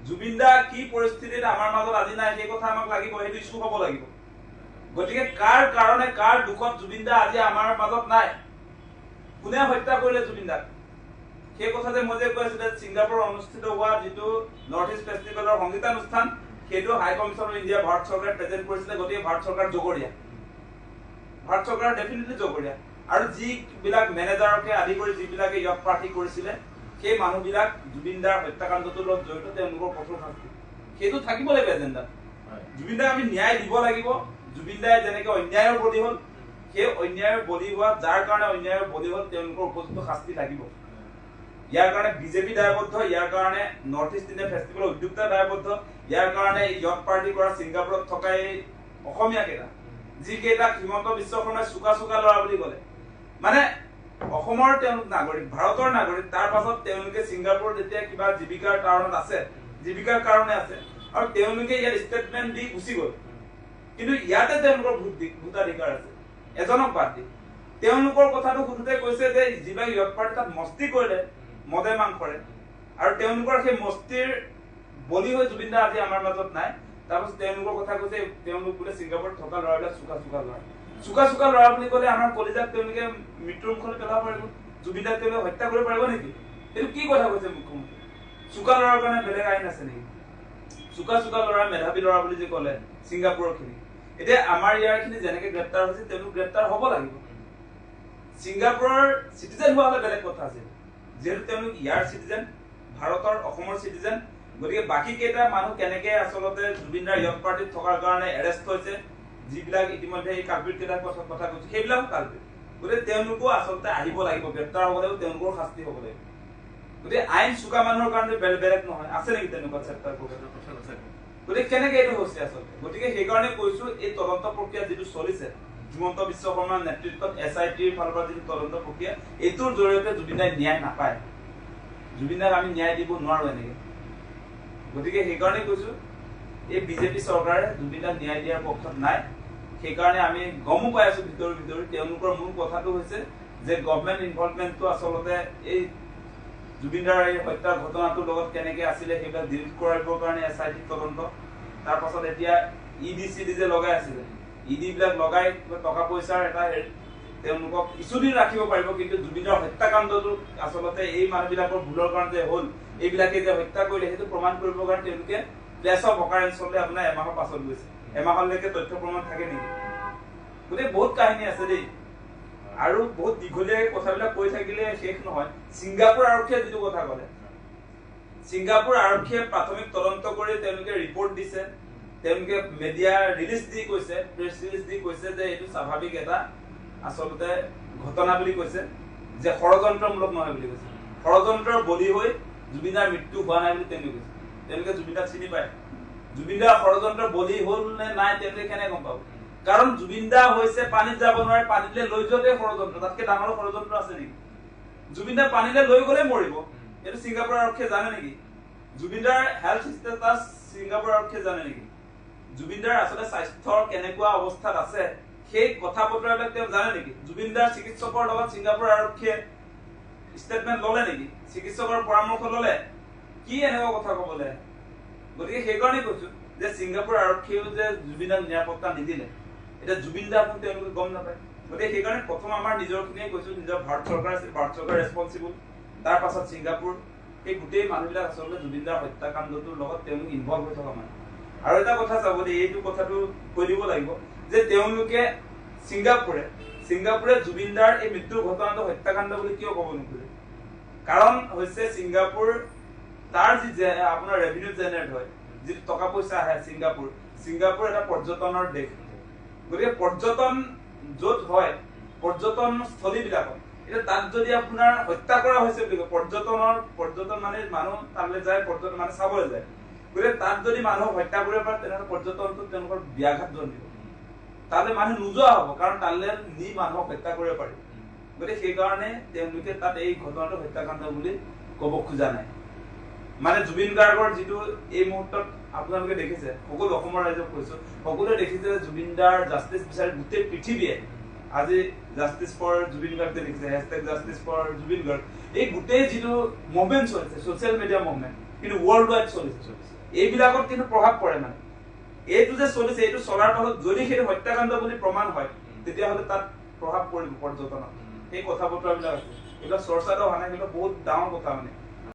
জুবিন দা কি পৰিস্থিতিত আমাৰ মাজত আজি নাই সেই কথা আমাক লাগিব, সেইটো ইস্যু হ'ব লাগিব। গতিকে কাৰ কাৰণে কাৰ দুখত জুবিন দা আজি আমাৰ মাজত নাই, কোনে হত্যা কৰিলে জুবিন দাক, সেই কথা যে মই যে কৈ আছিলো ছিংগাপুৰত অনুষ্ঠিত হোৱা যিটো নৰ্থ ইষ্ট ফেষ্টিভেলৰ সংগীতানুষ্ঠান, সেইটো হাই কমিছন অফ ইণ্ডিয়া ভাৰত চৰকাৰে প্ৰেজেণ্ট কৰিছিলে। গতিকে ভাৰত চৰকাৰ জগৰীয়া, ভাৰত চৰকাৰ ডেফিনেটলি জগৰীয়া। আৰু যিবিলাক মেনেজাৰকে আদি কৰি যিবিলাকে ইয়াক প্ৰাৰ্থী কৰিছিলে, সেই মানুহবিলাক জুবিন দাৰ হত্যাকাণ্ডটোৰ লগত জড়িত, তেওঁলোকৰ কঠোৰ শাস্তি সেইটো থাকিব লাগিব এজেণ্ডাত। জুবিন দাক আমি ন্যায় দিব লাগিব। জুবিন দাই যেনেকে অন্যায়ৰ বলি হ'ল, সেই অন্যায়ৰ বলি হোৱা যাৰ কাৰণে অন্যায়ৰ বলি হ'ল তেওঁলোকৰ উপযুক্ত শাস্তি লাগিব। ইয়াৰ কাৰণে বিজেপি দায়বদ্ধ, ইয়াৰ কাৰণে নৰ্থ ইষ্ট ইণ্ডিয়া ফেষ্টিভেলৰ উদ্যোক্তা দায়বদ্ধ, ইয়াৰ কাৰণে ইয়ত পাৰ্টি কৰা ছিংগাপুৰত থকা এই অসমীয়া কেইটা, যিকেইটাক হিমন্ত বিশ্ব শৰ্মাই চোকা চোকা ল'ৰা বুলি ক'লে, মানে অসমৰ তেওঁলোক নাগৰিক, ভাৰতৰ নাগৰিক, তাৰ পাছত তেওঁলোকে ছিংগাপুৰত যেতিয়া কিবা জীৱিকাৰ কাৰণত আছে, জীৱিকাৰ কাৰণে আছে, আৰু তেওঁলোকে ইয়াত ষ্টেটমেণ্ট দি গুচি গ'ল। কিন্তু ইয়াতে তেওঁলোকৰ ভোটাধিকাৰ আছে, এজনক বাদ দি। তেওঁলোকৰ কথাটো সুধোতে কৈছে যে যিবিলাক ইয়ত পাৰ্টি তাত মস্তি কৰিলে মদে মাংসৰে, আৰু তেওঁলোকৰ সেই মস্তিৰ বলি হৈ জুবিন দা আজি আমাৰ মাজত নাই। তাৰপাছত তেওঁলোকৰ কথা কৈছে তেওঁলোক বোলে ছিংগাপুৰত থকা ল'ৰাবিলাক চোকা চোকা ল'ৰা। চোকা চোকা ল'ৰা বুলি ক'লে আমাৰ কলিজাক তেওঁলোকে মৃত্যুৰ মুখলৈ পেলাব পাৰিব, জুবিন দাক তেওঁলোকে হত্যা কৰিব পাৰিব নেকি? সেইটো কি কথা কৈছে মুখ্যমন্ত্ৰী? চোকা ল'ৰাৰ কাৰণে বেলেগ আইন আছে নেকি? চোকা চোকা ল'ৰা, মেধাৱী ল'ৰা বুলি যে ক'লে ছিংগাপুৰৰ খিনি, এতিয়া আমাৰ ইয়াৰ খিনি যেনেকে গ্ৰেপ্তাৰ হৈছে তেওঁলোক গ্ৰেপ্তাৰ হ'ব লাগিব। ছিংগাপুৰৰ চিটিজেন হোৱা হ'লে বেলেগ কথা আছিল, যিহেতু তেওঁলোক ইয়াৰ চিটিজেন, ভাৰতৰ অসমৰ চিটিজেন। গতিকে বাকী কেইটা মানুহ কেনেকে আচলতে জুবিন দাৰ ইয়ত পাৰ্টিত থকাৰ কাৰণে এৰেষ্ট হৈছে, যিবিলাক ইতিমধ্যে এই কালপিত কেইটাৰ কথা কৈছো সেইবিলাকো কালপিত। গতিকে তেওঁলোকো আচলতে আহিব লাগিব, গ্ৰেপ্তাৰ হ'ব লাগিব, তেওঁলোকৰ শাস্তি হ'ব লাগিব। গতিকে আইন চোকা মানুহৰ কাৰণে বেলেগ নহয়, আছে নেকি তেনেকুৱা চেপ্টাৰ? গতিকে কেনেকে এইটো হৈছে আচলতে? গতিকে সেইকাৰণে কৈছো এই তদন্ত প্ৰক্ৰিয়া যিটো চলিছে হিমন্ত বিশ্ব শৰ্মাৰ নেতৃত্বত SITৰ ফালৰ পৰা যিটো তদন্ত প্ৰক্ৰিয়া, এইটোৰ জৰিয়তে জুবিন দাই ন্যায় নাপায়। জুবিন দাক আমি ন্যায় দিব নোৱাৰো এনেকে। গতিকে সেইকাৰণে কৈছো এই বিজেপি চৰকাৰে জুবিন দাক ন্যায় দিয়াৰ পক্ষত নাই। সেইকাৰণে আমি গমো পাই আছো ভিতৰি তেওঁলোকৰ মূল কথাটো হৈছে যে গভৰ্ণমেণ্ট ইনভলভমেণ্টটো আচলতে এই জুবিন দাৰ এই হত্যাৰ ঘটনাটোৰ লগত কেনেকে আছিলে সেইবিলাক ডিলিট কৰাবৰ কাৰণে SIT তদন্ত। তাৰ পাছত এতিয়া ED যে লগাই আছিলে, ED বিলাক লগাই টকা পইচাৰ এটা তেওঁলোকক কিছুদিন ৰাখিব পাৰিব, কিন্তু জুবিনৰ হত্যাকাণ্ডটো আচলতে এই মানুহবিলাকৰ ভুলৰ কাৰণে যে হ'ল, এইবিলাকে যে হত্যা কৰিলে সেইটো প্ৰমাণ কৰিবৰ কাৰণে তেওঁলোকে প্লেচ অফ অকাৰেঞ্চলৈ আপোনাৰ এমাহৰ পাছত গৈছে। এমাহলৈকে তথ্য প্ৰমাণ থাকে নেকি? গতিকে বহুত কাহিনী আছে দেই, আৰু বহুত দীঘলীয়া কথাবিলাক কৈ থাকিলে শেষ নহয়। ছিংগাপুৰ আৰক্ষীয়ে যিটো কথা ক'লে, ছিংগাপুৰ আৰক্ষীয়ে প্ৰাথমিক তদন্ত কৰি তেওঁলোকে ৰিপৰ্ট দিছে, তেওঁলোকে মিডিয়া ৰিলিজ দি কৈছে, প্ৰেছ ৰিলিজ দি কৈছে যে এইটো স্বাভাৱিক এটা আচলতে ঘটনা বুলি কৈছে, যে ষড়যন্ত্ৰমূলক নহয় বুলি কৈছে। ষড়যন্ত্ৰৰ বলি হৈ জুবিনাৰ মৃত্যু হোৱা নাই বুলি তেওঁলোকে কৈছে। তেওঁলোকে জুবিনাক চিনি পায়, জুবিন দা ষড়যন্ত্ৰৰ বলি হ'ল নে নাই তেওঁলোকে কেনেকে গম পাব? কাৰণ জুবিন দা হৈছে পানীত যাব নোৱাৰে, পানীলে লৈ যোৱাতে ষড়যন্ত্ৰ, তাতকে ডাঙৰ ষড়যন্ত্ৰ আছে নেকি? জুবিন দা পানীলে লৈ গ'লে মৰিব, এইটো ছিংগাপুৰ আৰক্ষীয়ে জানে নেকি? জুবিন দাৰ হেল্থ ষ্টেটাছ ছিংগাপুৰ আৰক্ষীয়ে জানে নেকি? জুবিন দাৰ আচলতে স্বাস্থ্যৰ কেনেকুৱা অৱস্থাত আছে সেই কথা বতৰাবিলাক তেওঁ জানে নেকি? জুবিন দাৰ চিকিৎসকৰ লগত ছিংগাপুৰ আৰক্ষীয়ে ষ্টেটমেণ্ট ল'লে নেকি? চিকিৎসকৰ পৰামৰ্শ ল'লে? কি এনেকুৱা কথা ক'বলৈ? গতিকে সেইকাৰণে কৈছো যে ছিংগাপুৰ আৰক্ষীয়েও যে জুবিন দাক নিৰাপত্তা নিদিলে, এতিয়া জুবিন দা তেওঁলোকে গম নাপায়। গতিকে সেইকাৰণে প্ৰথম আমাৰ নিজৰখিনিয়ে কৈছো, নিজৰ ভাৰত চৰকাৰ ৰেছপনচিবল, তাৰ পাছত ছিংগাপুৰ, সেই গোটেই মানুহবিলাক আচলতে জুবিন দাৰ হত্যাকাণ্ডটোৰ লগত তেওঁলোক ইনভলভ হৈ থকা মানুহ। আৰু এটা কথা চাব দেই, এইটো কথাটো কৈ দিব লাগিব যে তেওঁলোকে ছিংগাপুৰে জুবিন দাৰ এই মৃত্যুৰ ঘটনাটো হত্যাকাণ্ড বুলি কিয় ক'ব নোখোজে? কাৰণ হৈছে ছিংগাপুৰ তাৰ যি আপোনাৰ ৰেভিনিউ জেনেৰেট হয়, যিটো টকা পইচা আহে ছিংগাপুৰ এটা পৰ্যটনৰ দেশ। গতিকে পৰ্যটন য'ত হয়, পৰ্যটন স্থলীবিলাকত, এতিয়া তাত যদি আপোনাৰ হত্যা কৰা হৈছে বুলি কয়, পৰ্যটন মানে মানুহ তালৈ যায়, পৰ্যটন মানে চাবলৈ যায়। গতিকে তাত যদি মানুহক হত্যা কৰিব পাৰে তেনেহ'লে পৰ্যটনটো তেওঁলোকৰ ব্যাঘাত জন্মিব, তালৈ মানুহ নোযোৱা হ'ব, কাৰণ তালৈ নি মানুহক হত্যা কৰিব পাৰি। গতিকে সেইকাৰণে তেওঁলোকে তাত এই ঘটনাটো হত্যাকাণ্ড বুলি ক'ব খোজা নাই। মানে জুবিন গাৰ্গৰ যিটো এই মুহূৰ্তত আপোনালোকে দেখিছে, সকলো অসমৰ ৰাইজক কৈছো, সকলোৱে দেখিছে যে জুবিন দাৰ জাষ্টিচ বিচাৰি গোটেই পৃথিৱীয়ে আজি জাষ্টিচ ফৰ জুবিন গাৰ্গ দেখিছে, #জাষ্টিচ ফৰ জুবিন গাৰ্গ, এই গোটেই যিটো মুভমেণ্ট চলিছে ছচিয়েল মিডিয়া মুভমেণ্ট, কিন্তু ৱৰ্ল্ড ৱাইড চলিছে এইবিলাকত কিন্তু প্ৰভাৱ পৰে মানে এইটো যে চলিছে এইটো চলাৰ পাছত যদি সেইটো হত্যাকাণ্ড বুলি প্ৰমাণ হয় তেতিয়াহ'লে তাত প্ৰভাৱ পৰিব পৰ্যটনত সেই কথা বতৰাবিলাক আছে এইবিলাক চৰ্চাটো হোৱা নাই কিন্তু বহুত ডাঙৰ কথা মানে